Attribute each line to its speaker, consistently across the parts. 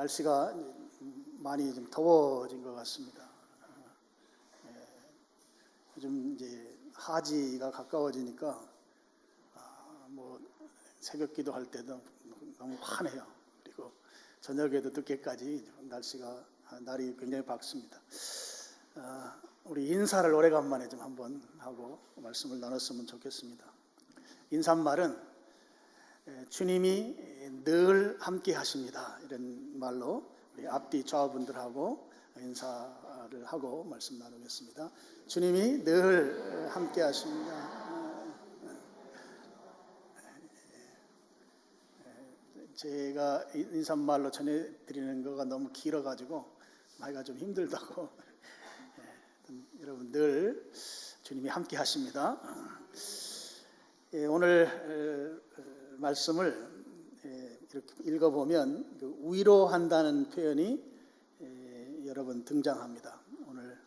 Speaker 1: 날씨가 많이 좀 더워진 것 같습니다. 요즘 이제 하지가 가까워지니까 뭐 새벽 기도할 때도 너무 환해요. 그리고 저녁에도 늦게까지 날이 굉장히 밝습니다. 우리 인사를 오래간만에 좀 한번 하고 말씀을 나눴으면 좋겠습니다. 인사말은 주님이 늘 함께 하십니다. 이런 말로 우리 앞뒤 좌우분들하고 인사를 하고 말씀 나누겠습니다. 주님이 늘 함께 하십니다. 제가 인사말로 전해드리는 거가 너무 길어가지고 말가 좀 힘들다고. 여러분 늘 주님이 함께 하십니다. 오늘 말씀을 이렇게 읽어보면 위로한다는 표현이 여러 번 등장합니다. 오늘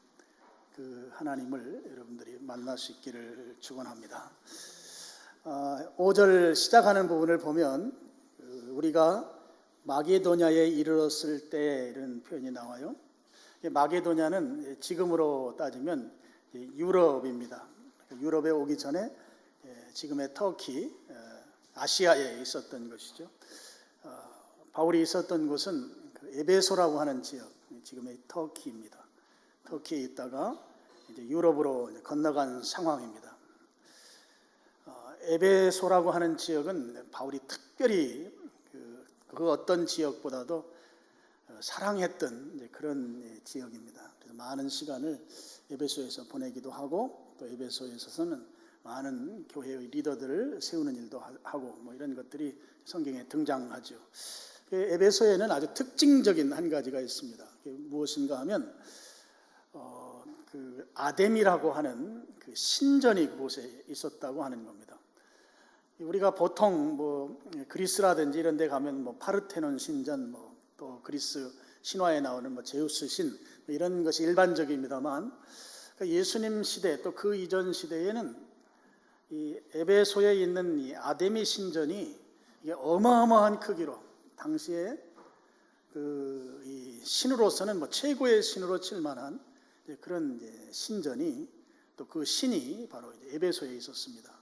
Speaker 1: 그 하나님을 여러분들이 만날 수 있기를 축원합니다. 5절 시작하는 부분을 보면 우리가 마게도냐에 이르렀을 때 이런 표현이 나와요. 마게도냐는 지금으로 따지면 유럽입니다. 유럽에 오기 전에 지금의 터키, 아시아에 있었던 것이죠. 바울이 있었던 곳은 에베소라고 하는 지역, 지금의 터키입니다. 터키에 있다가 이제 유럽으로 건너간 상황입니다. 에베소라고 하는 지역은 바울이 특별히 그 어떤 지역보다도 사랑했던 그런 지역입니다. 그래서 많은 시간을 에베소에서 보내기도 하고 또 에베소에서는 많은 교회의 리더들을 세우는 일도 하고 뭐 이런 것들이 성경에 등장하죠. 에베소에는 아주 특징적인 한 가지가 있습니다. 무엇인가 하면 그 아뎀이라고 하는 그 신전이 그곳에 있었다고 하는 겁니다. 우리가 보통 뭐 그리스라든지 이런 데 가면 뭐 파르테논 신전, 뭐 또 그리스 신화에 나오는 뭐 제우스 신 이런 것이 일반적입니다만 예수님 시대 또 그 이전 시대에는 이 에베소에 있는 이 아데미 신전이 이게 어마어마한 크기로 당시에 이 신으로서는 뭐 최고의 신으로 칠 만한 그런 신전이 또 그 신이 바로 에베소에 있었습니다.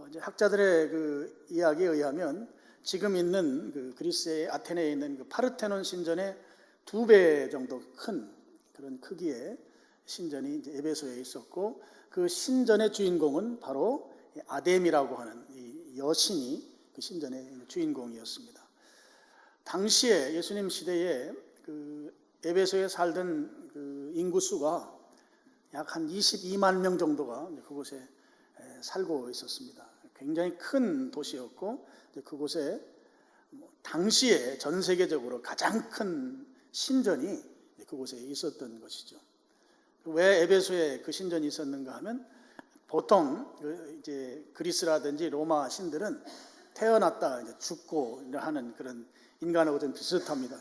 Speaker 1: 이제 학자들의 그 이야기에 의하면 지금 있는 그 그리스의 아테네에 있는 그 파르테논 신전의 2배 정도 큰 그런 크기의 신전이 이제 에베소에 있었고 그 신전의 주인공은 바로 아뎀이라고 하는 이 여신이 그 신전의 주인공이었습니다. 당시에 예수님 시대에 그 에베소에 살던 그 인구 수가 약 한 22만 명 정도가 그곳에 살고 있었습니다. 굉장히 큰 도시였고 그곳에 당시에 전 세계적으로 가장 큰 신전이 그곳에 있었던 것이죠. 왜 에베소에 그 신전이 있었는가 하면 보통 이제 그리스라든지 로마 신들은 태어났다 이제 죽고 하는 그런 인간하고 좀 비슷합니다.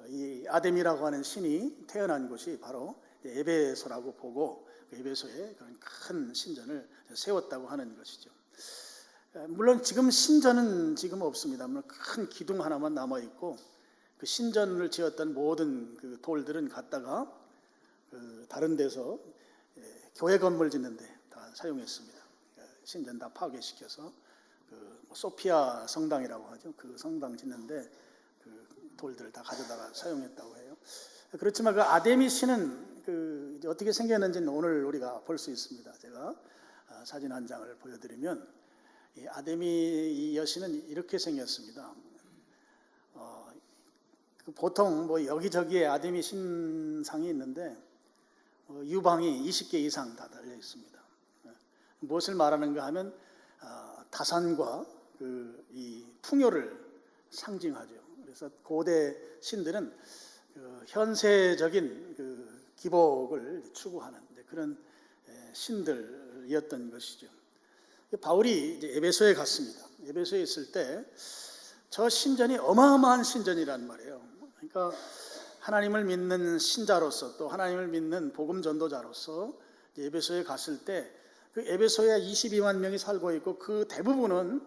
Speaker 1: 이 아뎀이라고 하는 신이 태어난 곳이 바로 에베소라고 보고 에베소에 그런 큰 신전을 세웠다고 하는 것이죠. 물론 지금 신전은 지금 없습니다. 물론 큰 기둥 하나만 남아 있고 그 신전을 지었던 모든 그 돌들은 갖다가 그 다른 데서 교회 건물 짓는데 다 사용했습니다. 신전 다 파괴시켜서 그 소피아 성당이라고 하죠. 그 성당 짓는데 그 돌들을 다 가져다가 사용했다고 해요. 그렇지만 그 아데미 신은 그 이제 어떻게 생겼는지는 오늘 우리가 볼 수 있습니다. 제가 사진 한 장을 보여드리면 이 아데미 이 여신은 이렇게 생겼습니다. 보통 뭐 여기저기에 아데미 신상이 있는데 유방이 20개 이상 다 달려 있습니다. 무엇을 말하는가 하면 다산과 이 풍요를 상징하죠. 그래서 고대 신들은 현세적인 기복을 추구하는 그런 신들이었던 것이죠. 바울이 이제 에베소에 갔습니다. 에베소에 있을 때 저 신전이 어마어마한 신전이란 말이에요. 그러니까 하나님을 믿는 신자로서 또 하나님을 믿는 복음 전도자로서 에베소에 갔을 때 그 에베소에 22만 명이 살고 있고 그 대부분은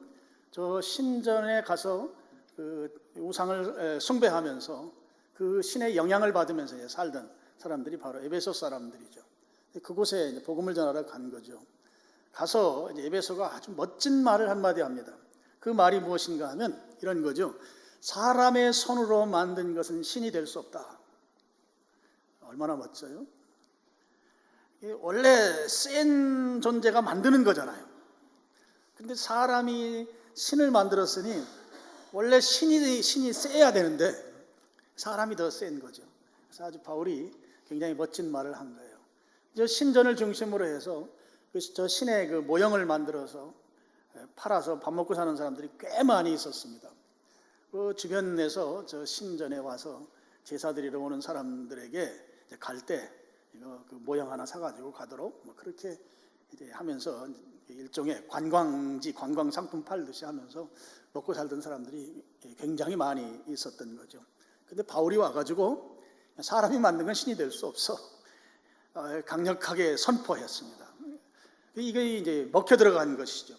Speaker 1: 저 신전에 가서 그 우상을 숭배하면서 그 신의 영향을 받으면서 살던 사람들이 바로 에베소 사람들이죠. 그곳에 이제 복음을 전하러 간 거죠. 가서 이제 에베소가 아주 멋진 말을 한마디 합니다. 그 말이 무엇인가 하면 이런 거죠. 사람의 손으로 만든 것은 신이 될 수 없다. 얼마나 멋져요? 원래 센 존재가 만드는 거잖아요. 근데 사람이 신을 만들었으니 원래 신이 세야 되는데 사람이 더 센 거죠. 그래서 아주 바울이 굉장히 멋진 말을 한 거예요. 저 신전을 중심으로 해서 저 신의 그 모형을 만들어서 팔아서 밥 먹고 사는 사람들이 꽤 많이 있었습니다. 그 주변에서 저 신전에 와서 제사 드리러 오는 사람들에게 갈 때 이거 그 모형 하나 사가지고 가도록 뭐 그렇게 이제 하면서 일종의 관광지 관광 상품 팔듯이 하면서 먹고 살던 사람들이 굉장히 많이 있었던 거죠. 근데 바울이 와가지고 사람이 만든 건 신이 될 수 없어 강력하게 선포했습니다. 이게 이제 먹혀 들어간 것이죠.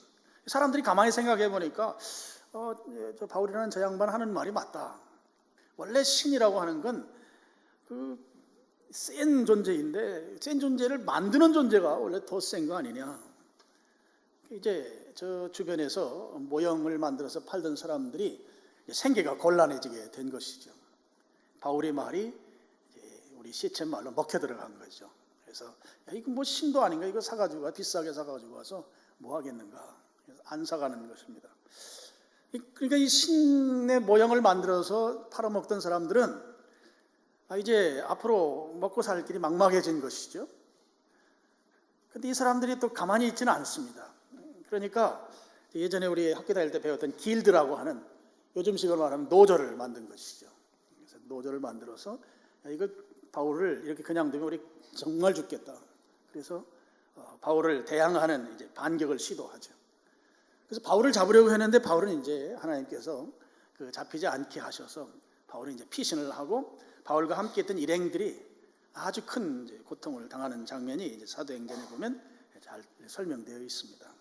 Speaker 1: 사람들이 가만히 생각해 보니까 저 바울이라는 저 양반 하는 말이 맞다. 원래 신이라고 하는 건 그 센 존재인데 센 존재를 만드는 존재가 원래 더 센 거 아니냐. 이제 저 주변에서 모형을 만들어서 팔던 사람들이 생계가 곤란해지게 된 것이죠. 바울의 말이 우리 시체 말로 먹혀 들어간 거죠. 그래서 이거 뭐 신도 아닌가 이거 사가지고 비싸게 사가지고 와서 뭐 하겠는가. 안 사가는 것입니다. 그러니까 이 신의 모형을 만들어서 팔아먹던 사람들은 이제 앞으로 먹고 살 길이 막막해진 것이죠. 그런데 이 사람들이 또 가만히 있지는 않습니다. 그러니까 예전에 우리 학교 다닐 때 배웠던 길드라고 하는 요즘식으로 말하면 노조를 만든 것이죠. 그래서 노조를 만들어서 이거 바울을 이렇게 그냥 두면 우리 정말 죽겠다. 그래서 바울을 대항하는 이제 반격을 시도하죠. 그래서 바울을 잡으려고 했는데 바울은 이제 하나님께서 그 잡히지 않게 하셔서 바울은 이제 피신을 하고 바울과 함께했던 일행들이 아주 큰 이제 고통을 당하는 장면이 이제 사도행전에 보면 잘 설명되어 있습니다.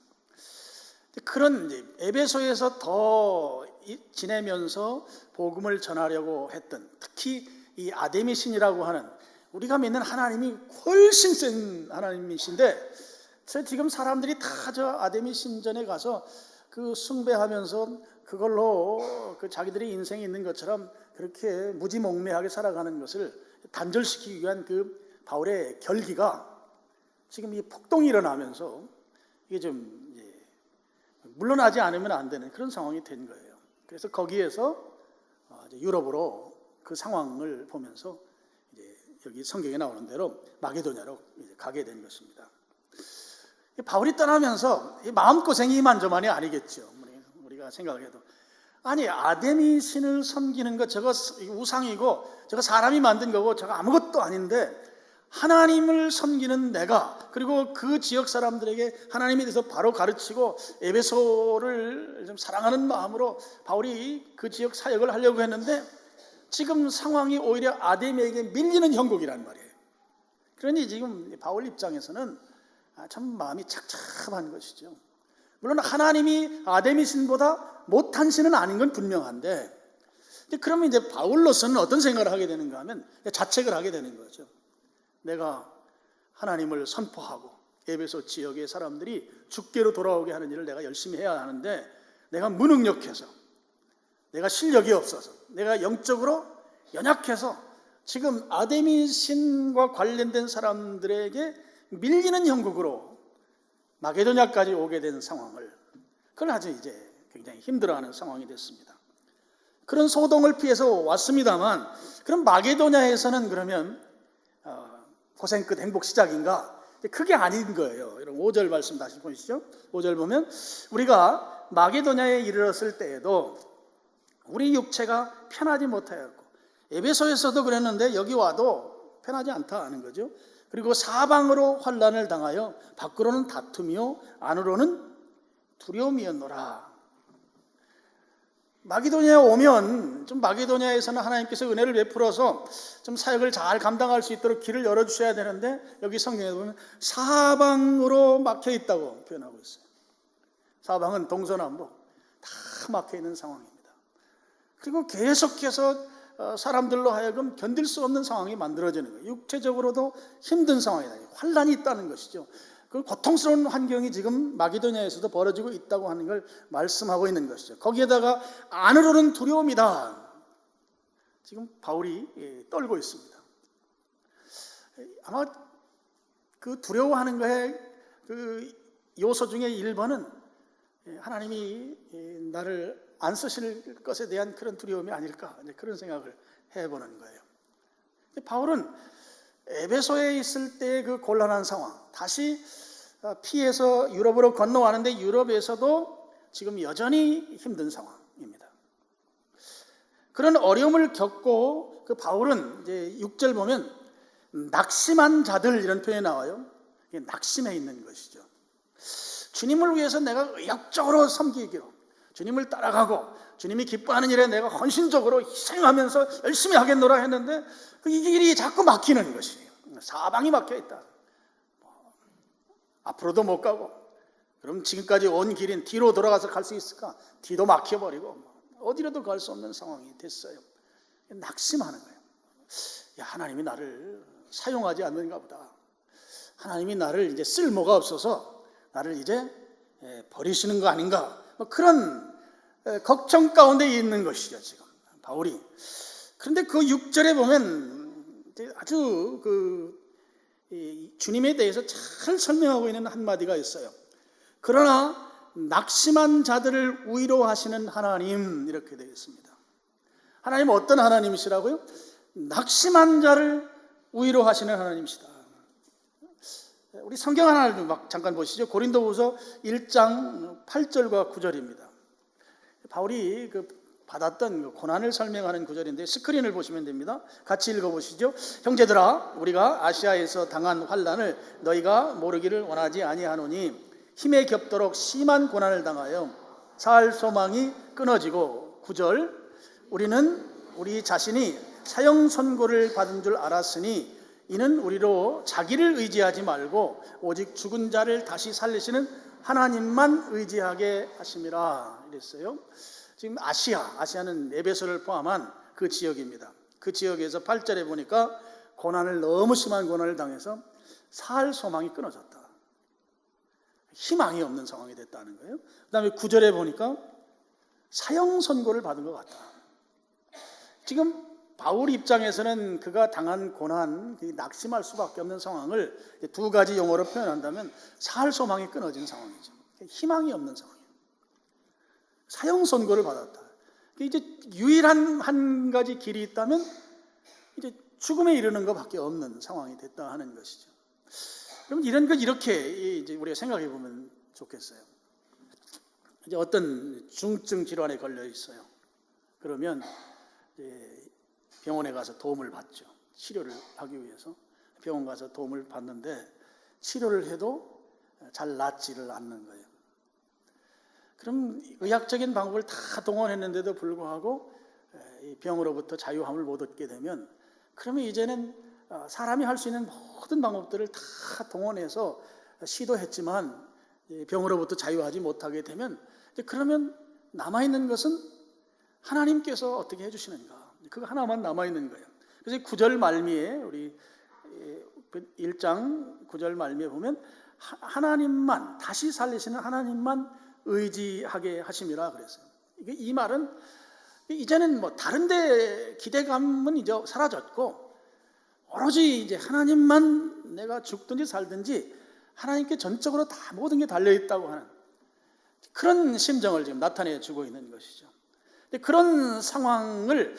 Speaker 1: 그런 이제 에베소에서 더 지내면서 복음을 전하려고 했던 특히 이 아데미 신이라고 하는 우리가 믿는 하나님이 훨씬 센 하나님이신데 지금 사람들이 다 저 아데미 신전에 가서 그 숭배하면서 그걸로 그 자기들의 인생이 있는 것처럼 그렇게 무지몽매하게 살아가는 것을 단절시키기 위한 그 바울의 결기가 지금 이 폭동이 일어나면서 이게 좀 물러나지 않으면 안 되는 그런 상황이 된 거예요. 그래서 거기에서 유럽으로 그 상황을 보면서 이제 여기 성경에 나오는 대로 마게도냐로 가게 된 것입니다. 바울이 떠나면서 마음고생이 이만저만이 아니겠죠. 우리가 생각해도 아니 아데미 신을 섬기는 거 저거 우상이고 저거 사람이 만든 거고 저거 아무것도 아닌데 하나님을 섬기는 내가 그리고 그 지역 사람들에게 하나님에 대해서 바로 가르치고 에베소를 좀 사랑하는 마음으로 바울이 그 지역 사역을 하려고 했는데 지금 상황이 오히려 아데미에게 밀리는 형국이란 말이에요. 그러니 지금 바울 입장에서는 참 마음이 착잡한 것이죠. 물론 하나님이 아데미 신보다 못한 신은 아닌 건 분명한데 그러면 이제 바울로서는 어떤 생각을 하게 되는가 하면 자책을 하게 되는 거죠. 내가 하나님을 선포하고 에베소 지역의 사람들이 주께로 돌아오게 하는 일을 내가 열심히 해야 하는데 내가 무능력해서 내가 실력이 없어서 내가 영적으로 연약해서 지금 아데미 신과 관련된 사람들에게 밀리는 형국으로 마게도냐까지 오게 된 상황을 그걸 아주 이제 굉장히 힘들어하는 상황이 됐습니다. 그런 소동을 피해서 왔습니다만 그럼 마게도냐에서는 그러면 고생 끝 행복 시작인가? 그게 아닌 거예요. 여러분 5절 말씀 다시 보시죠. 5절 보면 우리가 마게도냐에 이르렀을 때에도 우리 육체가 편하지 못하였고 에베소에서도 그랬는데 여기 와도 편하지 않다 하는 거죠. 그리고 사방으로 환난을 당하여 밖으로는 다툼이요 안으로는 두려움이었노라. 마게도냐에 오면 좀 마게도냐에서는 하나님께서 은혜를 베풀어서 좀 사역을 잘 감당할 수 있도록 길을 열어주셔야 되는데 여기 성경에 보면 사방으로 막혀 있다고 표현하고 있어요. 사방은 동서남북 다 막혀 있는 상황입니다. 그리고 계속해서 사람들로 하여금 견딜 수 없는 상황이 만들어지는 거예요. 육체적으로도 힘든 상황이다. 환란이 있다는 것이죠. 그 고통스러운 환경이 지금 마게도냐에서도 벌어지고 있다고 하는 걸 말씀하고 있는 것이죠. 거기에다가 안으로는 두려움이다. 지금 바울이 떨고 있습니다. 아마 그 두려워하는 거에 그 요소 중에 1번은 하나님이 나를 안 쓰실 것에 대한 그런 두려움이 아닐까, 그런 생각을 해보는 거예요. 바울은 에베소에 있을 때 그 곤란한 상황, 다시 피해서 유럽으로 건너왔는데 유럽에서도 지금 여전히 힘든 상황입니다. 그런 어려움을 겪고 그 바울은 이제 6절 보면 낙심한 자들 이런 표현이 나와요. 낙심해 있는 것이죠. 주님을 위해서 내가 의욕적으로 섬기기로, 주님을 따라가고 주님이 기뻐하는 일에 내가 헌신적으로 희생하면서 열심히 하겠노라 했는데 그 이 길이 자꾸 막히는 것이에요. 사방이 막혀 있다. 앞으로도 못 가고, 그럼 지금까지 온 길인 뒤로 돌아가서 갈 수 있을까? 뒤도 막혀버리고 어디로도 갈 수 없는 상황이 됐어요. 낙심하는 거예요. 야, 하나님이 나를 사용하지 않는가 보다. 하나님이 나를 이제 쓸모가 없어서 나를 이제 버리시는 거 아닌가? 그런 걱정 가운데 있는 것이죠, 지금 바울이. 그런데 그 6절에 보면 아주 주님에 대해서 잘 설명하고 있는 한마디가 있어요. 그러나 낙심한 자들을 위로하시는 하나님, 이렇게 되어 있습니다. 하나님은 어떤 하나님이시라고요? 낙심한 자를 위로하시는 하나님이시다. 우리 성경 하나를 잠깐 보시죠. 고린도후서 1장 8절과 9절입니다. 바울이 받았던 고난을 설명하는 구절인데 스크린을 보시면 됩니다. 같이 읽어보시죠. 형제들아, 우리가 아시아에서 당한 환난을 너희가 모르기를 원하지 아니하노니 힘에 겹도록 심한 고난을 당하여 살 소망이 끊어지고, 9절, 우리는 우리 자신이 사형 선고를 받은 줄 알았으니 이는 우리로 자기를 의지하지 말고 오직 죽은 자를 다시 살리시는 하나님만 의지하게 하심이라 이랬어요. 지금 아시아는 에베소를 포함한 그 지역입니다. 그 지역에서 8절에 보니까 너무 심한 고난을 당해서 살 소망이 끊어졌다. 희망이 없는 상황이 됐다는 거예요. 그 다음에 9절에 보니까 사형 선고를 받은 것 같다. 지금 바울 입장에서는 그가 당한 고난, 낙심할 수밖에 없는 상황을 두 가지 용어로 표현한다면 살 소망이 끊어진 상황이죠. 희망이 없는 상황이에요. 사형 선고를 받았다. 이제 유일한 한 가지 길이 있다면 이제 죽음에 이르는 것밖에 없는 상황이 됐다 하는 것이죠. 그럼 이런 것 이렇게 이제 우리가 생각해 보면 좋겠어요. 이제 어떤 중증 질환에 걸려 있어요. 그러면 이제 병원에 가서 도움을 받죠. 치료를 하기 위해서 병원 가서 도움을 받는데 치료를 해도 잘 낫지를 않는 거예요. 그럼 의학적인 방법을 다 동원했는데도 불구하고 이 병으로부터 자유함을 못 얻게 되면, 그러면 이제는 사람이 할 수 있는 모든 방법들을 다 동원해서 시도했지만 병으로부터 자유하지 못하게 되면, 그러면 남아있는 것은 하나님께서 어떻게 해주시는가, 그거 하나만 남아있는 거예요. 그래서 9절 말미에, 우리 1장 9절 말미에 보면 하나님만, 다시 살리시는 하나님만 의지하게 하심이라 그랬어요. 이 말은 이제는 다른 데 기대감은 이제 사라졌고 오로지 이제 하나님만, 내가 죽든지 살든지 하나님께 전적으로 다 모든 게 달려있다고 하는 그런 심정을 지금 나타내 주고 있는 것이죠. 그런 상황을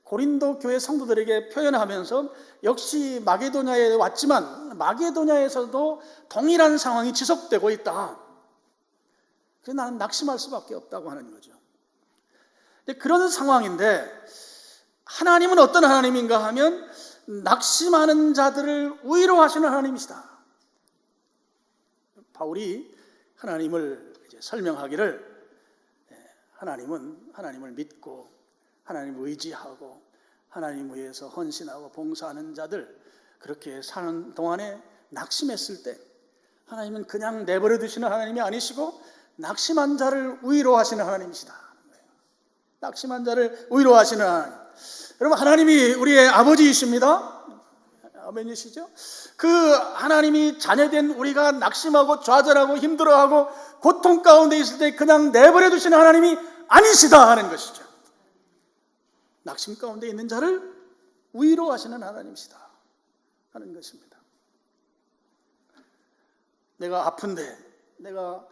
Speaker 1: 고린도 교회 성도들에게 표현하면서 역시 마게도냐에 왔지만 마게도냐에서도 동일한 상황이 지속되고 있다. 그래서 나는 낙심할 수밖에 없다고 하는 거죠. 그런 상황인데 하나님은 어떤 하나님인가 하면 낙심하는 자들을 위로하시는 하나님이시다. 바울이 하나님을 이제 설명하기를, 하나님은 하나님을 믿고 하나님을 의지하고 하나님 위해서 헌신하고 봉사하는 자들, 그렇게 사는 동안에 낙심했을 때 하나님은 그냥 내버려 두시는 하나님이 아니시고 낙심한 자를 위로하시는 하나님이시다. 낙심한 자를 위로하시는 하나님. 여러분, 하나님이 우리의 아버지이십니다. 아멘이시죠? 그 하나님이 자녀된 우리가 낙심하고 좌절하고 힘들어하고 고통 가운데 있을 때 그냥 내버려 두시는 하나님이 아니시다 하는 것이죠. 낙심 가운데 있는 자를 위로하시는 하나님이시다 하는 것입니다. 내가 아픈데, 내가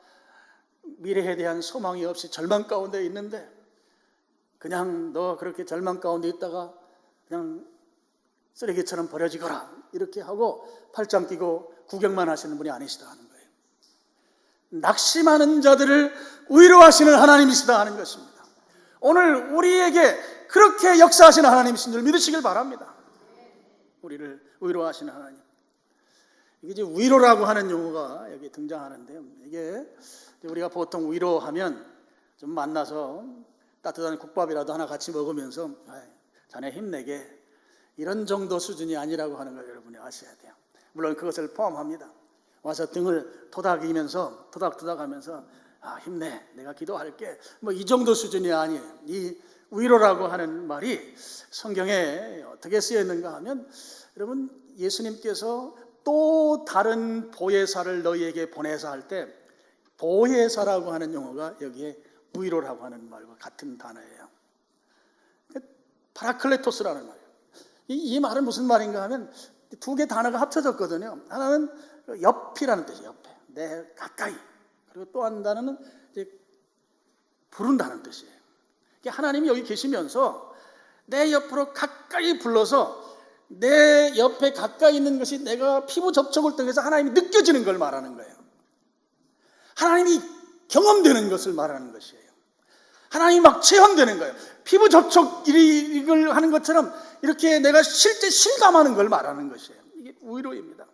Speaker 1: 미래에 대한 소망이 없이 절망 가운데 있는데 그냥 너 그렇게 절망 가운데 있다가 그냥 쓰레기처럼 버려지거라 이렇게 하고 팔짱 끼고 구경만 하시는 분이 아니시다 하는 거예요. 낙심하는 자들을 위로하시는 하나님이시다 하는 것입니다. 오늘 우리에게 그렇게 역사하시는 하나님이신 줄 믿으시길 바랍니다. 우리를 위로하시는 하나님. 이게 이제 위로라고 하는 용어가 여기 등장하는데요. 이게 우리가 보통 위로하면 좀 만나서 따뜻한 국밥이라도 하나 같이 먹으면서 자네 힘내게, 이런 정도 수준이 아니라고 하는 걸 여러분이 아셔야 돼요. 물론 그것을 포함합니다. 와서 등을 토닥이면서 토닥토닥하면서 힘내, 내가 기도할게, 뭐 이 정도 수준이 아니에요. 이 위로라고 하는 말이 성경에 어떻게 쓰여 있는가 하면, 여러분, 예수님께서 또 다른 보혜사를 너희에게 보내사 할 때 보혜사라고 하는 용어가 여기에 위로라고 하는 말과 같은 단어예요. 파라클레토스라는 말이에요. 이 말은 무슨 말인가 하면 두 개 단어가 합쳐졌거든요. 하나는 옆이라는 뜻이에요. 옆에, 내 가까이. 그리고 또 한 단어는 이제 부른다는 뜻이에요. 하나님이 여기 계시면서 내 옆으로 가까이 불러서 내 옆에 가까이 있는 것이 내가 피부 접촉을 통해서 하나님이 느껴지는 걸 말하는 거예요. 하나님이 경험되는 것을 말하는 것이에요. 하나님이 막 체험되는 거예요. 피부 접촉 이걸 하는 것처럼 이렇게 내가 실제 실감하는 걸 말하는 것이에요. 이게 위로입니다.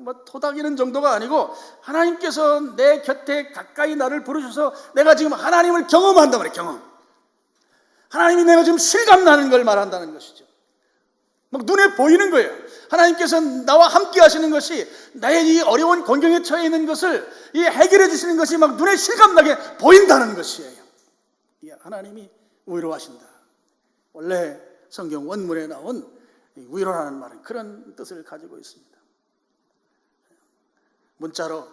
Speaker 1: 뭐 토닥이는 정도가 아니고 하나님께서 내 곁에 가까이 나를 부르셔서 내가 지금 하나님을 경험한단 말이에요. 경험. 하나님이 내가 지금 실감나는 걸 말한다는 것이죠. 막 눈에 보이는 거예요. 하나님께서 나와 함께 하시는 것이, 나의 이 어려운 권경에 처해 있는 것을 이 해결해 주시는 것이 막 눈에 실감나게 보인다는 것이에요. 하나님이 위로하신다. 원래 성경 원문에 나온 위로라는 말은 그런 뜻을 가지고 있습니다. 문자로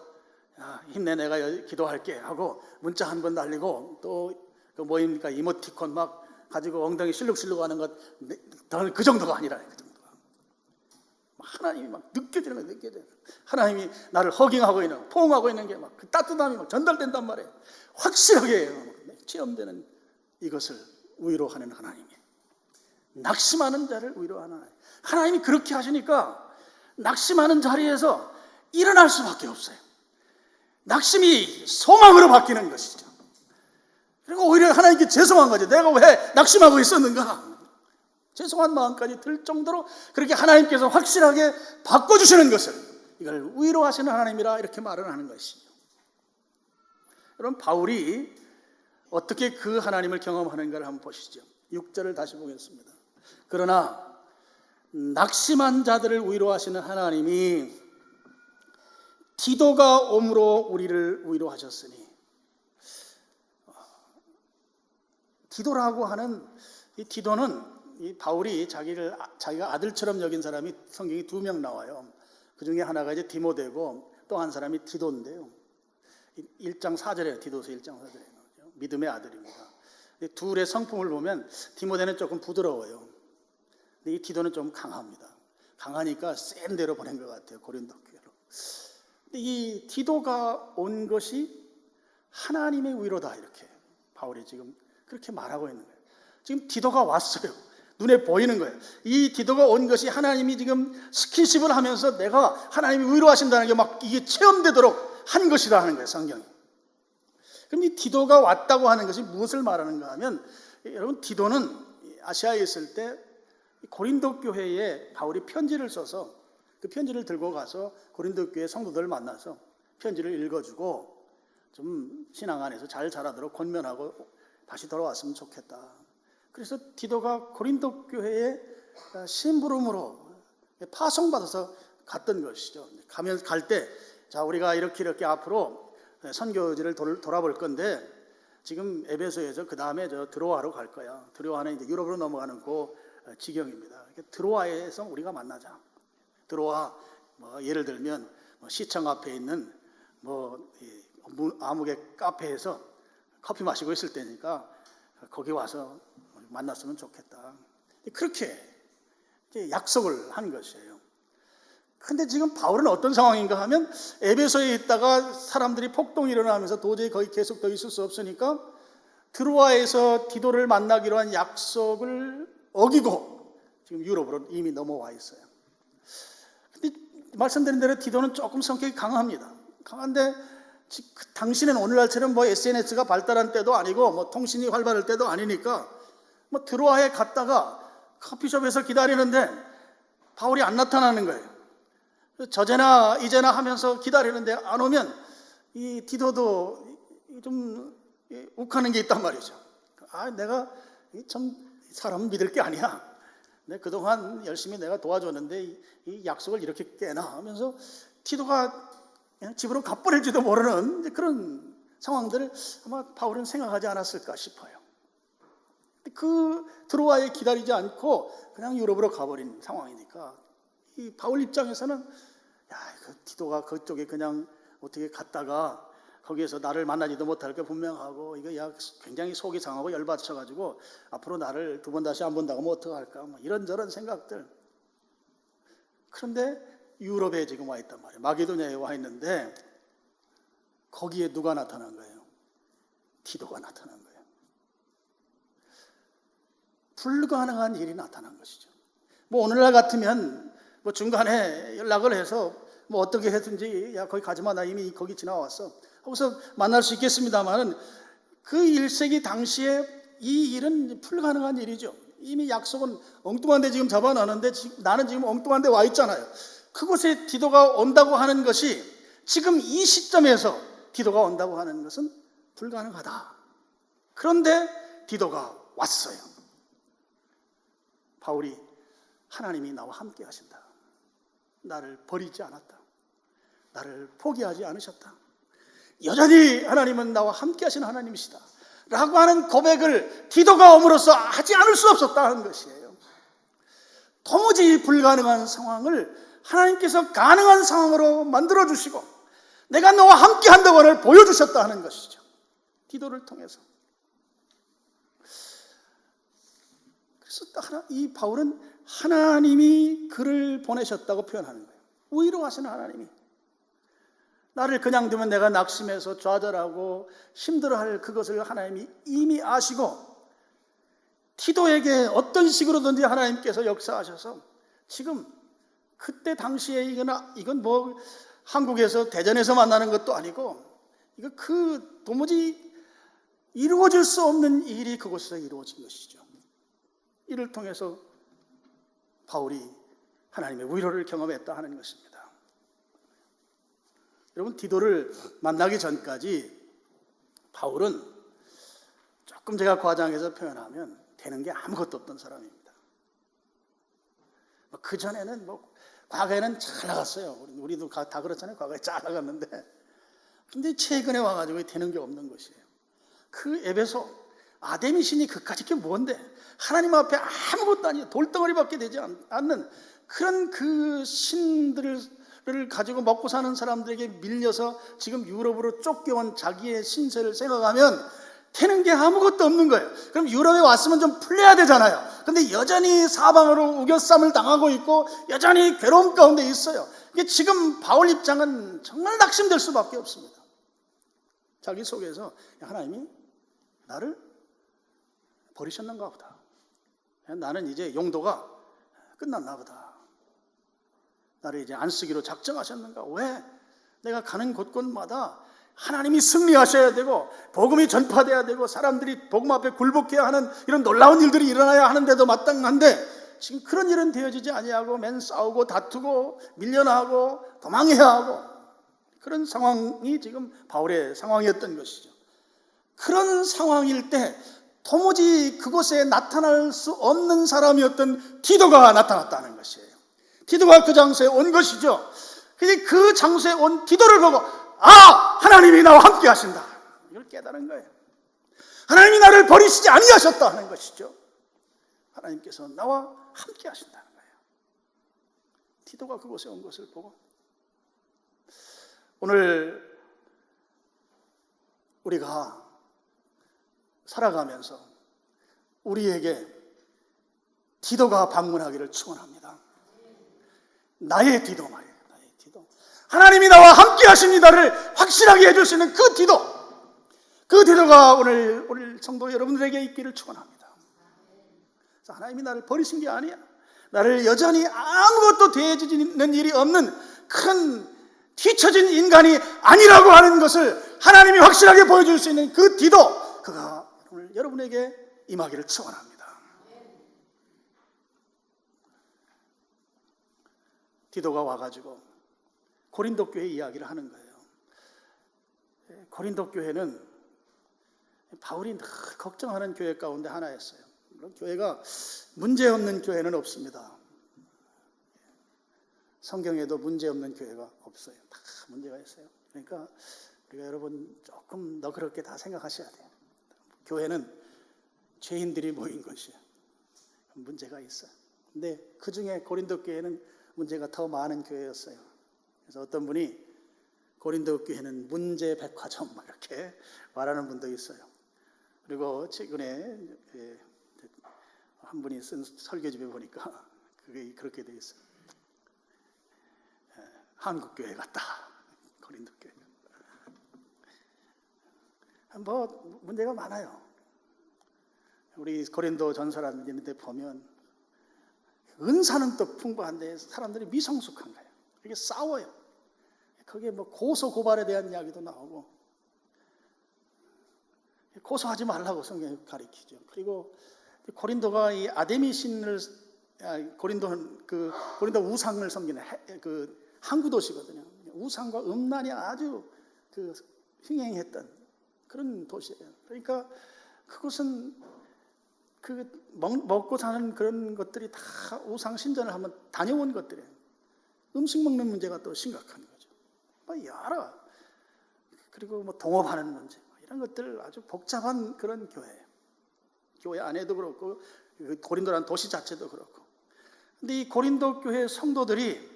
Speaker 1: 힘내, 내가 기도할게 하고 문자 한 번 날리고 또 그 뭐입니까, 이모티콘 막 가지고 엉덩이 실룩실룩 하는 것, 그 정도가 아니라 그 정도가. 하나님이 막 느껴지는 거예요. 느껴져요. 하나님이 나를 허깅하고 있는, 포옹하고 있는 게 막 그 따뜻함이 막 전달된단 말이에요. 확실하게 체험되는 이것을 위로하는 하나님이에요. 낙심하는 자를 위로하는 하나님. 하나님이 그렇게 하시니까 낙심하는 자리에서 일어날 수밖에 없어요. 낙심이 소망으로 바뀌는 것이죠. 그리고 오히려 하나님께 죄송한 거죠. 내가 왜 낙심하고 있었는가? 죄송한 마음까지 들 정도로 그렇게 하나님께서 확실하게 바꿔주시는 것을, 이걸 위로하시는 하나님이라 이렇게 말을 하는 것이죠. 여러분, 바울이 어떻게 그 하나님을 경험하는가를 한번 보시죠. 6절을 다시 보겠습니다. 그러나 낙심한 자들을 위로하시는 하나님이 디도가 옴으로 우리를 위로하셨으니, 디도라고 하는 이 디도는, 이 바울이 자기가 아들처럼 여긴 사람이 성경에 2명 나와요. 그 중에 하나가 이제 디모데고 또 한 사람이 디도인데요. 1장 4절에, 디도서 1장 4절에 나오죠. 믿음의 아들입니다. 둘의 성품을 보면 디모데는 조금 부드러워요. 근데 이 디도는 좀 강합니다. 강하니까 센 데로 보낸 것 같아요. 고린도 교회로. 근데 이 디도가 온 것이 하나님의 위로다, 이렇게 바울이 지금 그렇게 말하고 있는 거예요. 지금 디도가 왔어요. 눈에 보이는 거예요. 이 디도가 온 것이 하나님이 지금 스킨십을 하면서 내가 하나님이 위로하신다는 게 막 이게 체험되도록 한 것이다 하는 거예요, 성경이. 그럼 이 디도가 왔다고 하는 것이 무엇을 말하는가 하면, 여러분, 디도는 아시아에 있을 때 고린도 교회에 바울이 편지를 써서 그 편지를 들고 가서 고린도 교회 성도들을 만나서 편지를 읽어주고 좀 신앙 안에서 잘 자라도록 권면하고 다시 돌아왔으면 좋겠다. 그래서 디도가 고린도 교회에 심부름으로 파송받아서 갔던 것이죠. 갈 때, 자, 우리가 이렇게 앞으로 선교지를 돌아볼 건데, 지금 에베소에서 그 다음에 저 드로아로 갈 거야. 드로아는 이제 유럽으로 넘어가는 그 지경입니다. 드로아에서 우리가 만나자. 드로아, 예를 들면 시청 앞에 있는 아무개 카페에서 커피 마시고 있을 때니까 거기 와서 만났으면 좋겠다. 그렇게 약속을 한 것이에요. 근데 지금 바울은 어떤 상황인가 하면 에베소에 있다가 사람들이 폭동이 일어나면서 도저히 거기 계속 더 있을 수 없으니까 드로아에서 디도를 만나기로 한 약속을 어기고 지금 유럽으로 이미 넘어와 있어요. 근데 말씀드린 대로 디도는 조금 성격이 강합니다. 강한데 당시는 오늘날처럼 SNS가 발달한 때도 아니고 통신이 활발할 때도 아니니까 드로아에 갔다가 커피숍에서 기다리는데 바울이 안 나타나는 거예요. 저제나 이제나 하면서 기다리는데 안 오면 이 디도도 좀 욱하는 게 있단 말이죠. 내가 참 사람 믿을 게 아니야. 내가 그동안 열심히 내가 도와줬는데 이 약속을 이렇게 깨나 하면서 디도가 집으로 가버릴지도 모르는 그런 상황들을 아마 바울은 생각하지 않았을까 싶어요. 그 드로아에 기다리지 않고 그냥 유럽으로 가버린 상황이니까 이 바울 입장에서는 그 디도가 그쪽에 그냥 어떻게 갔다가 거기에서 나를 만나지도 못할 게 분명하고 이거 굉장히 속이 상하고 열받쳐가지고 앞으로 나를 두 번 다시 안 본다고 하면 어떡할까 이런저런 생각들. 그런데 유럽에 지금 와 있단 말이에요. 마게도냐에 와 있는데 거기에 누가 나타난 거예요? 디도가 나타난 거예요. 불가능한 일이 나타난 것이죠. 오늘날 같으면 중간에 연락을 해서 어떻게 했든지 거기 가지마 나 이미 거기 지나왔어 하고서 만날 수 있겠습니다만 그 1세기 당시에 이 일은 불가능한 일이죠. 이미 약속은 엉뚱한 데 지금 잡아놨는데 나는 지금 엉뚱한 데 와 있잖아요. 그곳에 디도가 온다고 하는 것이 지금 이 시점에서 디도가 온다고 하는 것은 불가능하다. 그런데 디도가 왔어요. 바울이 하나님이 나와 함께 하신다. 나를 버리지 않았다. 나를 포기하지 않으셨다. 여전히 하나님은 나와 함께 하신 하나님이시다. 라고 하는 고백을 디도가 옴으로써 하지 않을 수 없었다는 것이에요. 도무지 불가능한 상황을 하나님께서 가능한 상황으로 만들어주시고 내가 너와 함께 한다고 보여주셨다는 것이죠. 디도를 통해서. 그래서 이 바울은 하나님이 그를 보내셨다고 표현하는 거예요. 위로하시는 하나님이. 나를 그냥 두면 내가 낙심해서 좌절하고 힘들어할 그것을 하나님이 이미 아시고 디도에게 어떤 식으로든지 하나님께서 역사하셔서 지금 그때 당시에 이건 한국에서 대전에서 만나는 것도 아니고 이거 도무지 이루어질 수 없는 일이 그곳에서 이루어진 것이죠. 이를 통해서 바울이 하나님의 위로를 경험했다 하는 것입니다. 여러분, 디도를 만나기 전까지 바울은 조금 제가 과장해서 표현하면 되는 게 아무것도 없던 사람입니다. 그전에는 과거에는 잘 나갔어요. 우리도 다 그렇잖아요. 과거에 잘 나갔는데 근데 최근에 와가지고 되는 게 없는 것이에요. 그 에베소 아데미 신이 그까짓 게 뭔데 하나님 앞에 아무것도 아니에요. 돌덩어리밖에 되지 않는 그런 그 신들을 가지고 먹고 사는 사람들에게 밀려서 지금 유럽으로 쫓겨온 자기의 신세를 생각하면 되는 게 아무것도 없는 거예요. 그럼 유럽에 왔으면 좀 풀려야 되잖아요. 근데 여전히 사방으로 우겨쌈을 당하고 있고 여전히 괴로움 가운데 있어요. 이게 지금 바울 입장은 정말 낙심될 수밖에 없습니다. 자기 속에서 하나님이 나를 버리셨는가 보다. 나는 이제 용도가 끝났나 보다. 나를 이제 안 쓰기로 작정하셨는가? 왜? 내가 가는 곳곳마다 하나님이 승리하셔야 되고 복음이 전파돼야 되고 사람들이 복음 앞에 굴복해야 하는 이런 놀라운 일들이 일어나야 하는데도 마땅한데 지금 그런 일은 되어지지 아니하고 맨 싸우고 다투고 밀려나고 도망해야 하고 그런 상황이 지금 바울의 상황이었던 것이죠. 그런 상황일 때 도무지 그곳에 나타날 수 없는 사람이었던 디도가 나타났다는 것이에요. 디도가 그 장소에 온 것이죠. 근데 그 장소에 온 디도를 보고 하나님이 나와 함께 하신다. 이걸 깨달은 거예요. 하나님이 나를 버리시지 아니하셨다 하는 것이죠. 하나님께서 나와 함께 하신다는 거예요. 디도가 그곳에 온 것을 보고 오늘 우리가 살아가면서 우리에게 디도가 방문하기를 축원합니다. 나의 디도 말이에요. 나의 디도. 하나님이 나와 함께 하십니다를 확실하게 해줄 수 있는 그 디도. 그 디도가 오늘 성도 여러분들에게 있기를 축원합니다. 하나님이 나를 버리신 게 아니야. 나를 여전히 아무것도 되어지는 일이 없는 큰 뒤처진 인간이 아니라고 하는 것을 하나님이 확실하게 보여줄 수 있는 그 디도, 그가 오늘 여러분에게 임하기를 축원합니다. 디도가 와가지고 고린도 교회 이야기를 하는 거예요. 고린도 교회는 바울이 늘 걱정하는 교회 가운데 하나였어요. 물론 교회가 문제없는 교회는 없습니다. 성경에도 문제없는 교회가 없어요. 다 문제가 있어요. 그러니까 우리가 여러분 조금 너그럽게 다 생각하셔야 돼요. 교회는 죄인들이 모인 것이에요. 문제가 있어요. 근데 그 중에 고린도 교회는 문제가 더 많은 교회였어요. 그래서 어떤 분이 고린도 교회는 문제 백화점 이렇게 말하는 분도 있어요. 그리고 최근에 한 분이 쓴 설교집에 보니까 그게 그렇게 돼 있어요. 한국 교회 같다. 고린도 교회. 뭐 문제가 많아요. 우리 고린도 전서라는 데 보면 은사는 또 풍부한데 사람들이 미성숙한 거예요. 이게 싸워요. 거기에 뭐 고소 고발에 대한 이야기도 나오고 고소하지 말라고 성경이 가르치죠. 그리고 고린도가 이 아데미 신을 고린도 우상을 섬기는 그 항구 도시거든요. 우상과 음란이 아주 흥행했던 그런 도시예요. 그러니까 그곳은 먹고 사는 그런 것들이 다 우상 신전을 한번 다녀온 것들이에요. 음식 먹는 문제가 또 심각한 거죠. 뭐 여러 그리고 뭐 동업하는 문제 이런 것들 아주 복잡한 그런 교회예요. 교회 안에도 그렇고 고린도라는 도시 자체도 그렇고. 근데 이 고린도 교회 성도들이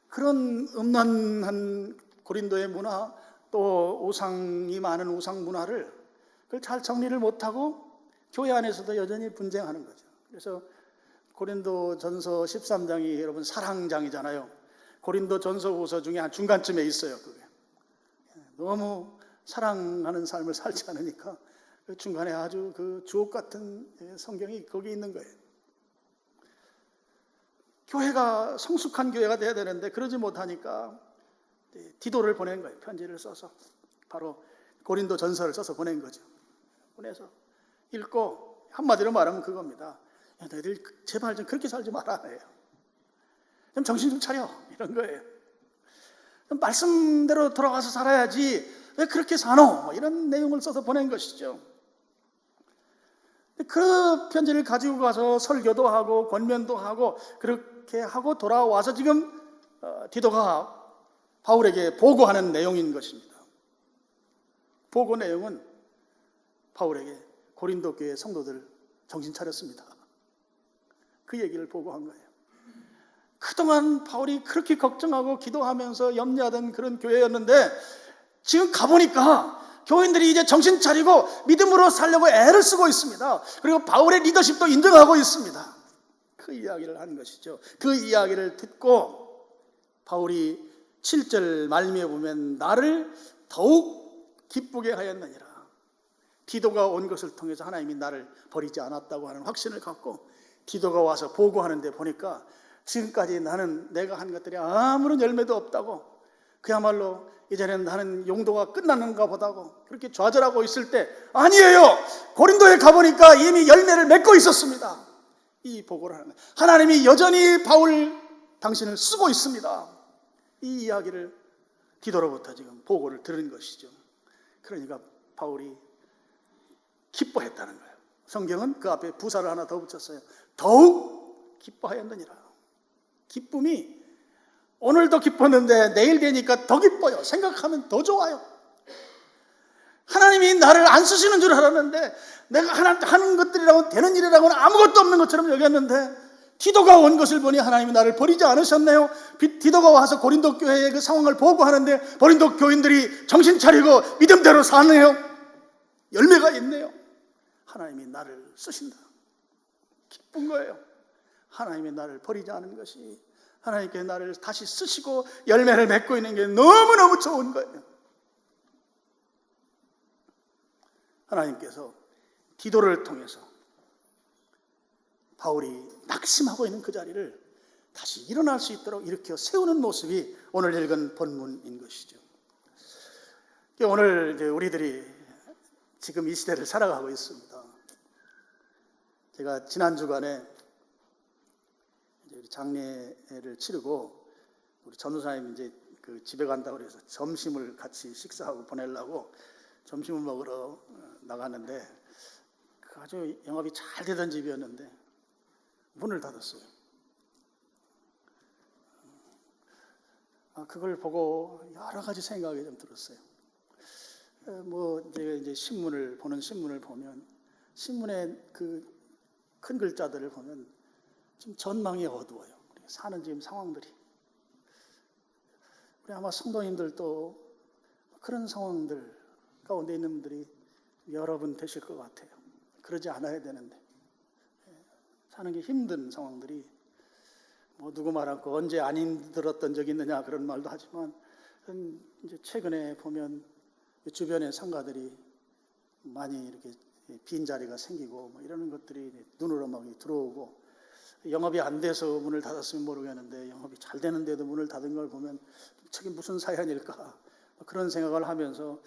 Speaker 1: 그런 음란한 고린도의 문화 또 우상이 많은 우상 문화를 그걸 잘 정리를 못하고 교회 안에서도 여전히 분쟁하는 거죠. 그래서 고린도 전서 13장이 여러분 사랑장이잖아요. 고린도 전서 후서 중에 한 중간쯤에 있어요. 그게 너무 사랑하는 삶을 살지 않으니까 그 중간에 아주 그 주옥 같은 성경이 거기 있는 거예요. 교회가 성숙한 교회가 돼야 되는데 그러지 못하니까 디도를 보낸 거예요. 편지를 써서 바로 고린도 전서를 써서 보낸 거죠. 보내서 읽고 한마디로 말하면 그겁니다. 야, 너희들 제발 좀 그렇게 살지 마라. 좀 정신 좀 차려. 이런 거예요. 좀 말씀대로 돌아가서 살아야지. 왜 그렇게 사노? 뭐 이런 내용을 써서 보낸 것이죠. 그 편지를 가지고 가서 설교도 하고 권면도 하고 그렇게 하고 돌아와서 지금 디도가 바울에게 보고하는 내용인 것입니다. 보고 내용은 바울에게 고린도 교회 성도들 정신 차렸습니다. 그 얘기를 보고한 거예요. 그동안 바울이 그렇게 걱정하고 기도하면서 염려하던 그런 교회였는데 지금 가보니까 교인들이 이제 정신 차리고 믿음으로 살려고 애를 쓰고 있습니다. 그리고 바울의 리더십도 인정하고 있습니다. 그 이야기를 한 것이죠. 그 이야기를 듣고 바울이 7절 말미에 보면 나를 더욱 기쁘게 하였느니라. 디도가 온 것을 통해서 하나님이 나를 버리지 않았다고 하는 확신을 갖고 디도가 와서 보고하는데 보니까 지금까지 나는 내가 한 것들이 아무런 열매도 없다고 그야말로 이제는 나는 용도가 끝났는가 보다고 그렇게 좌절하고 있을 때 아니에요. 고린도에 가보니까 이미 열매를 맺고 있었습니다. 이 보고를 하는 거예요. 하나님이 여전히 바울 당신을 쓰고 있습니다. 이 이야기를 디도로부터 지금 보고를 들은 것이죠. 그러니까 바울이 기뻐했다는 거예요. 성경은 그 앞에 부사를 하나 더 붙였어요. 더욱 기뻐하였느니라. 기쁨이 오늘도 기뻤는데 내일 되니까 더 기뻐요. 생각하면 더 좋아요. 하나님이 나를 안 쓰시는 줄 알았는데 내가 하는 것들이라고 되는 일이라고는 아무것도 없는 것처럼 여겼는데 디도가 온 것을 보니 하나님이 나를 버리지 않으셨네요. 디도가 와서 고린도 교회의 그 상황을 보고하는데 고린도 교인들이 정신 차리고 믿음대로 사네요. 열매가 있네요. 하나님이 나를 쓰신다. 기쁜 거예요. 하나님이 나를 버리지 않은 것이, 하나님께 나를 다시 쓰시고 열매를 맺고 있는 게 너무너무 좋은 거예요. 하나님께서 디도를 통해서 바울이 낙심하고 있는 그 자리를 다시 일어날 수 있도록 일으켜 세우는 모습이 오늘 읽은 본문인 것이죠. 오늘 우리들이 지금 이 시대를 살아가고 있습니다. 제가 지난 주간에 장례를 치르고 우리 전우사님 이제 그 집에 간다고 그래서 점심을 같이 식사하고 보내려고 점심을 먹으러 나갔는데 아주 영업이 잘 되던 집이었는데 문을 닫았어요. 그걸 보고 여러 가지 생각이 좀 들었어요. 이제 신문을 보면 신문에 그 큰 글자들을 보면 지금 전망이 어두워요. 사는 지금 상황들이. 우리 아마 성도님들도 그런 상황들 가운데 있는 분들이 여러분 되실 것 같아요. 그러지 않아야 되는데 사는 게 힘든 상황들이 누구 말 않고 언제 안 힘들었던 적이 있느냐 그런 말도 하지만 이제 최근에 보면 주변의 상가들이 많이 이렇게 빈자리가 생기고 이러는 것들이 눈으로 막 들어오고 영업이 안 돼서 문을 닫았으면 모르겠는데 영업이 잘 되는데도 문을 닫은 걸 보면 저게 무슨 사연일까 그런 생각을 하면서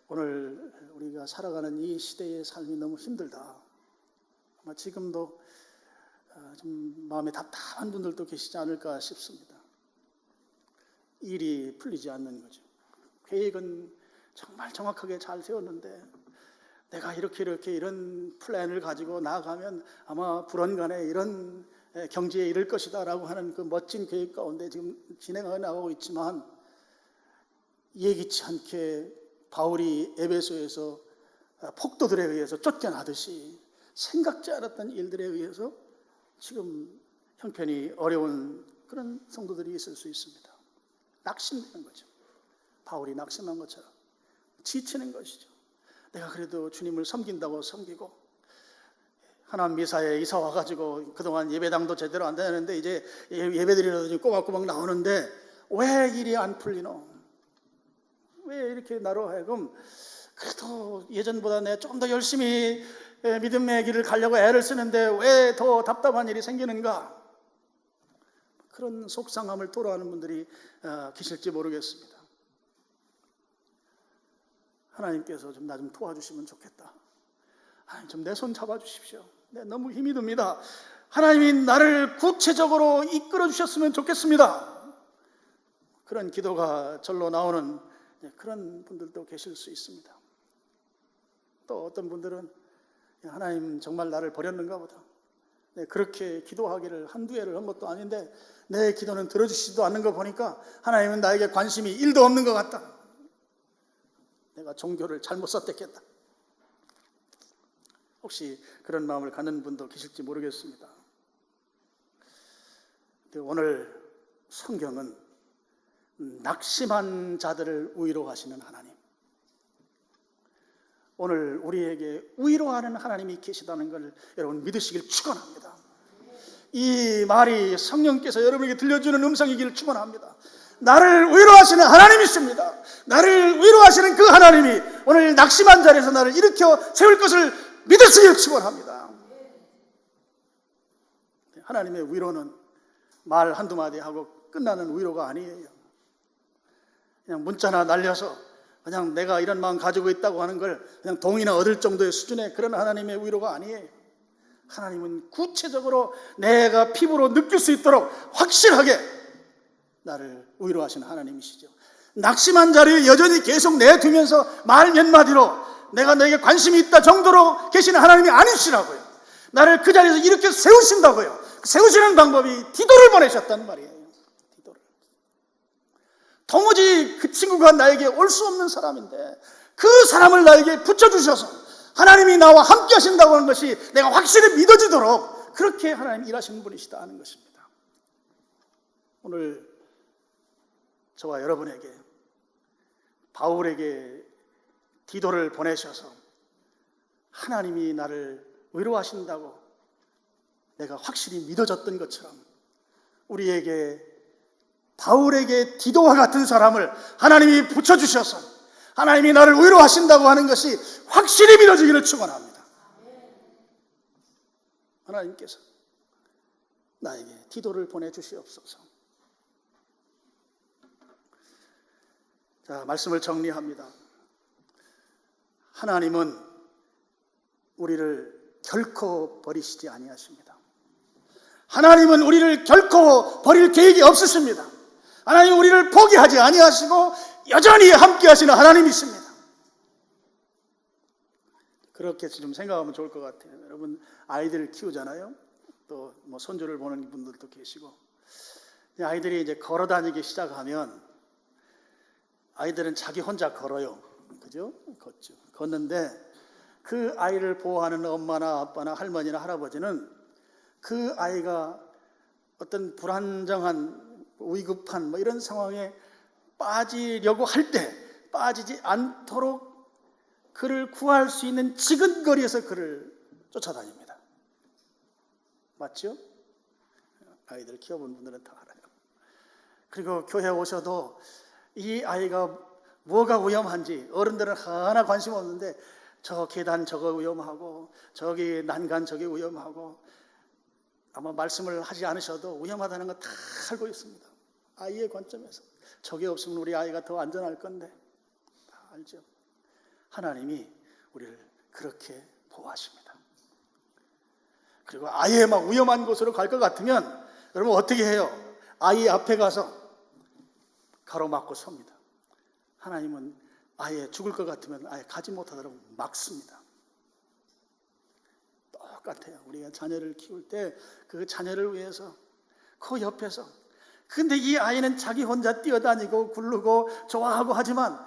Speaker 1: 오늘 우리가 살아가는 이 시대의 삶이 너무 힘들다. 아마 지금도 좀 마음에 답답한 분들도 계시지 않을까 싶습니다. 일이 풀리지 않는 거죠. 계획은 정말 정확하게 잘 세웠는데 내가 이렇게 이런 플랜을 가지고 나아가면 아마 불언간에 이런 경지에 이를 것이다 라고 하는 그 멋진 계획 가운데 지금 진행해 나가고 있지만 예기치 않게 바울이 에베소에서 폭도들에 의해서 쫓겨나듯이 생각지 않았던 일들에 의해서 지금 형편이 어려운 그런 성도들이 있을 수 있습니다. 낙심되는 거죠. 바울이 낙심한 것처럼 지치는 것이죠. 내가 그래도 주님을 섬긴다고 섬기고 하나님 미사에 이사 와가지고 그동안 예배당도 제대로 안 되는데 이제 예배드리러 꼬박꼬박 나오는데 왜 일이 안 풀리노? 왜 이렇게 나로 하여금 그래도 예전보다 내가 좀 더 열심히 믿음의 길을 가려고 애를 쓰는데 왜 더 답답한 일이 생기는가? 그런 속상함을 토로하는 분들이 계실지 모르겠습니다. 하나님께서 좀 나 좀 도와주시면 좋겠다. 하나님 좀 내 손 잡아주십시오. 내 너무 힘이 듭니다. 하나님이 나를 구체적으로 이끌어 주셨으면 좋겠습니다. 그런 기도가 절로 나오는 그런 분들도 계실 수 있습니다. 또 어떤 분들은 하나님 정말 나를 버렸는가 보다. 그렇게 기도하기를 한두 해를 한 것도 아닌데 내 기도는 들어주시지도 않는 거 보니까 하나님은 나에게 관심이 1도 없는 것 같다. 내가 종교를 잘못 선택했다. 혹시 그런 마음을 갖는 분도 계실지 모르겠습니다. 오늘 성경은 낙심한 자들을 위로하시는 하나님, 오늘 우리에게 위로하는 하나님이 계시다는 걸 여러분 믿으시길 축원합니다. 이 말이 성령께서 여러분에게 들려주는 음성이기를 축원합니다. 나를 위로하시는 하나님이십니다. 나를 위로하시는 그 하나님이 오늘 낙심한 자리에서 나를 일으켜 세울 것을 믿으시길 축원합니다. 하나님의 위로는 말 한두 마디 하고 끝나는 위로가 아니에요. 그냥 문자나 날려서 그냥 내가 이런 마음 가지고 있다고 하는 걸 그냥 동의나 얻을 정도의 수준의 그런 하나님의 위로가 아니에요. 하나님은 구체적으로 내가 피부로 느낄 수 있도록 확실하게 나를 위로하시는 하나님이시죠. 낙심한 자리에 여전히 계속 내두면서 말 몇 마디로 내가 너에게 관심이 있다 정도로 계시는 하나님이 아니시라고요. 나를 그 자리에서 이렇게 세우신다고요. 세우시는 방법이 디도를 보내셨단 말이에요. 디도를. 도무지 그 친구가 나에게 올 수 없는 사람인데 그 사람을 나에게 붙여주셔서 하나님이 나와 함께 하신다고 하는 것이 내가 확실히 믿어지도록 그렇게 하나님 일하시는 분이시다 하는 것입니다. 오늘 저와 여러분에게 바울에게 디도를 보내셔서 하나님이 나를 위로하신다고 내가 확실히 믿어졌던 것처럼 우리에게 바울에게 디도와 같은 사람을 하나님이 붙여주셔서 하나님이 나를 위로하신다고 하는 것이 확실히 믿어지기를 축원합니다. 하나님께서 나에게 디도를 보내주시옵소서. 자, 말씀을 정리합니다. 하나님은 우리를 결코 버리시지 아니하십니다. 하나님은 우리를 결코 버릴 계획이 없으십니다. 하나님은 우리를 포기하지 아니하시고 여전히 함께 하시는 하나님이십니다. 그렇게 좀 생각하면 좋을 것 같아요. 여러분 아이들을 키우잖아요. 또 뭐 손주를 보는 분들도 계시고, 아이들이 이제 걸어 다니기 시작하면 아이들은 자기 혼자 걸어요. 그죠? 걷죠. 걷는데 그 아이를 보호하는 엄마나 아빠나 할머니나 할아버지는 그 아이가 어떤 불안정한 위급한 뭐 이런 상황에 빠지려고 할 때 빠지지 않도록 그를 구할 수 있는 지근거리에서 그를 쫓아다닙니다. 맞죠? 아이들 키워본 분들은 다 알아요. 그리고 교회에 오셔도 이 아이가 뭐가 위험한지 어른들은 하나 관심 없는데 저 계단 저거 위험하고 저기 난간 저기 위험하고 아마 말씀을 하지 않으셔도 위험하다는 거 다 알고 있습니다. 아이의 관점에서 저게 없으면 우리 아이가 더 안전할 건데 다 알죠. 하나님이 우리를 그렇게 보호하십니다. 그리고 아예 막 위험한 곳으로 갈 것 같으면 여러분 어떻게 해요? 아이 앞에 가서 가로막고 섭니다. 하나님은 아예 죽을 것 같으면 아예 가지 못하도록 막습니다. 똑같아요. 우리가 자녀를 키울 때 그 자녀를 위해서 그 옆에서, 근데 이 아이는 자기 혼자 뛰어다니고 굴르고 좋아하고 하지만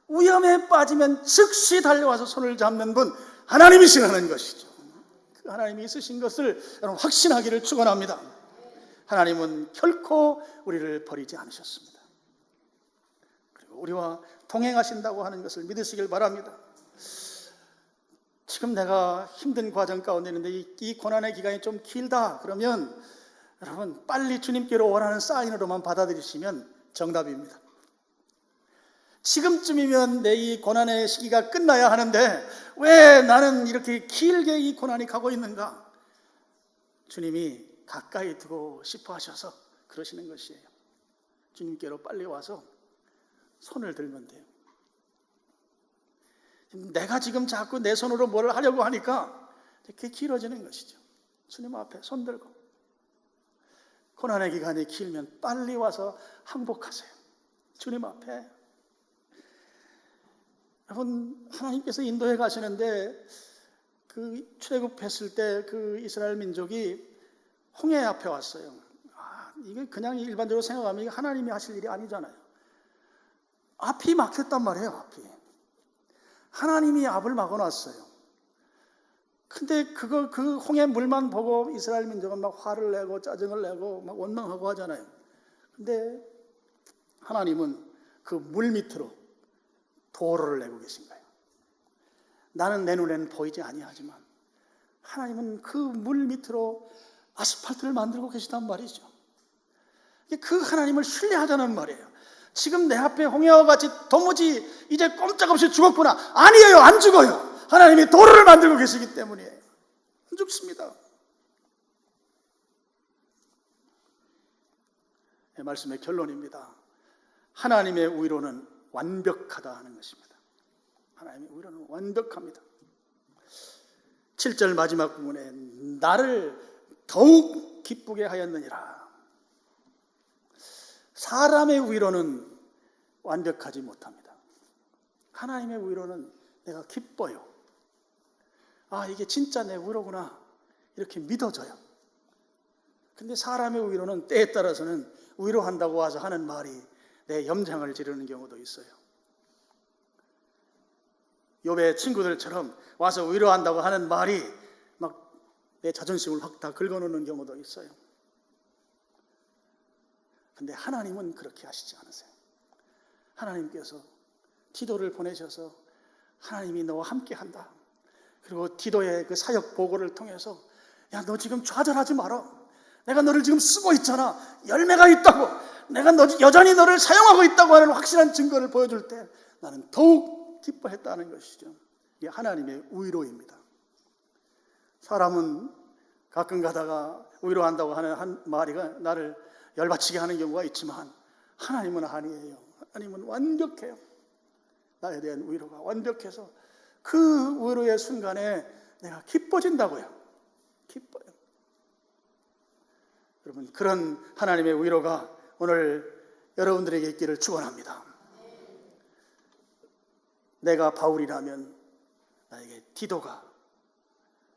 Speaker 1: 위험에 빠지면 즉시 달려와서 손을 잡는 분 하나님이시라는 것이죠. 그 하나님이 있으신 것을 여러분 확신하기를 축원합니다. 하나님은 결코 우리를 버리지 않으셨습니다. 그리고 우리와 동행하신다고 하는 것을 믿으시길 바랍니다. 지금 내가 힘든 과정 가운데 있는데 이 고난의 기간이 좀 길다 그러면 여러분 빨리 주님께로 원하는 사인으로만 받아들이시면 정답입니다. 지금쯤이면 내 이 고난의 시기가 끝나야 하는데 왜 나는 이렇게 길게 이 고난이 가고 있는가? 주님이 가까이 두고 싶어 하셔서 그러시는 것이에요. 주님께로 빨리 와서 손을 들면 돼요. 내가 지금 자꾸 내 손으로 뭘 하려고 하니까 이렇게 길어지는 것이죠. 주님 앞에 손 들고 고난의 기간이 길면 빨리 와서 항복하세요. 주님 앞에. 여러분 하나님께서 인도해 가시는데 그 출애굽했을 때 그 이스라엘 민족이 홍해 앞에 왔어요. 이게 그냥 일반적으로 생각하면 이게 하나님이 하실 일이 아니잖아요. 앞이 막혔단 말이에요. 앞이. 하나님이 앞을 막아놨어요. 근데 그 홍해 물만 보고 이스라엘 민족은 막 화를 내고 짜증을 내고 막 원망하고 하잖아요. 근데 하나님은 그 물 밑으로 도로를 내고 계신 거예요. 나는 내 눈에는 보이지 아니하지만 하나님은 그 물 밑으로 아스팔트를 만들고 계시단 말이죠. 그 하나님을 신뢰하자는 말이에요. 지금 내 앞에 홍해와 같이 도무지 이제 꼼짝없이 죽었구나. 아니에요. 안 죽어요. 하나님이 도로를 만들고 계시기 때문이에요. 안 죽습니다. 이 말씀의 결론입니다. 하나님의 위로는 완벽하다 하는 것입니다. 하나님의 위로는 완벽합니다. 7절 마지막 부분에 나를 더욱 기쁘게 하였느니라. 사람의 위로는 완벽하지 못합니다. 하나님의 위로는 내가 기뻐요. 이게 진짜 내 위로구나 이렇게 믿어져요. 근데 사람의 위로는 때에 따라서는 위로한다고 와서 하는 말이 내 염장을 지르는 경우도 있어요. 욥의 친구들처럼 와서 위로한다고 하는 말이 막 내 자존심을 확 다 긁어놓는 경우도 있어요. 근데 하나님은 그렇게 하시지 않으세요. 하나님께서 디도를 보내셔서 하나님이 너와 함께 한다. 그리고 디도의 그 사역 보고를 통해서 야, 너 지금 좌절하지 마라. 내가 너를 지금 쓰고 있잖아. 열매가 있다고. 내가 여전히 너를 사용하고 있다고 하는 확실한 증거를 보여줄 때 나는 더욱 기뻐했다는 것이죠. 이게 하나님의 위로입니다. 사람은 가끔 가다가 위로한다고 하는 한 마리가 나를 열받치게 하는 경우가 있지만 하나님은 아니에요. 하나님은 완벽해요. 나에 대한 위로가 완벽해서 그 위로의 순간에 내가 기뻐진다고요. 기뻐요. 여러분, 그런 하나님의 위로가 오늘 여러분들에게 있기를 축원합니다. 내가 바울이라면 나에게 디도가,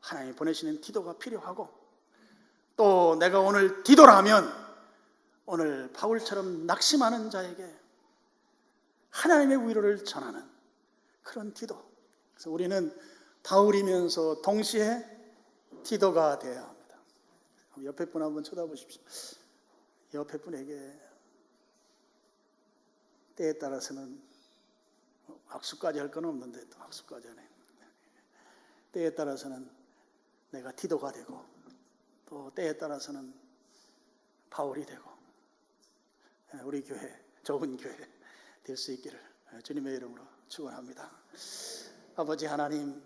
Speaker 1: 하나님이 보내시는 디도가 필요하고, 또 내가 오늘 디도라면 오늘 바울처럼 낙심하는 자에게 하나님의 위로를 전하는 그런 디도. 그래서 우리는 바울이면서 동시에 디도가 되어야 합니다. 옆에 분 한번 쳐다보십시오. 옆에 분에게 때에 따라서는 악수까지 할 건 없는데 또 악수까지 하네. 때에 따라서는 내가 디도가 되고, 또 때에 따라서는 바울이 되고, 우리 교회 좋은 교회 될 수 있기를 주님의 이름으로 축원합니다. 아버지 하나님,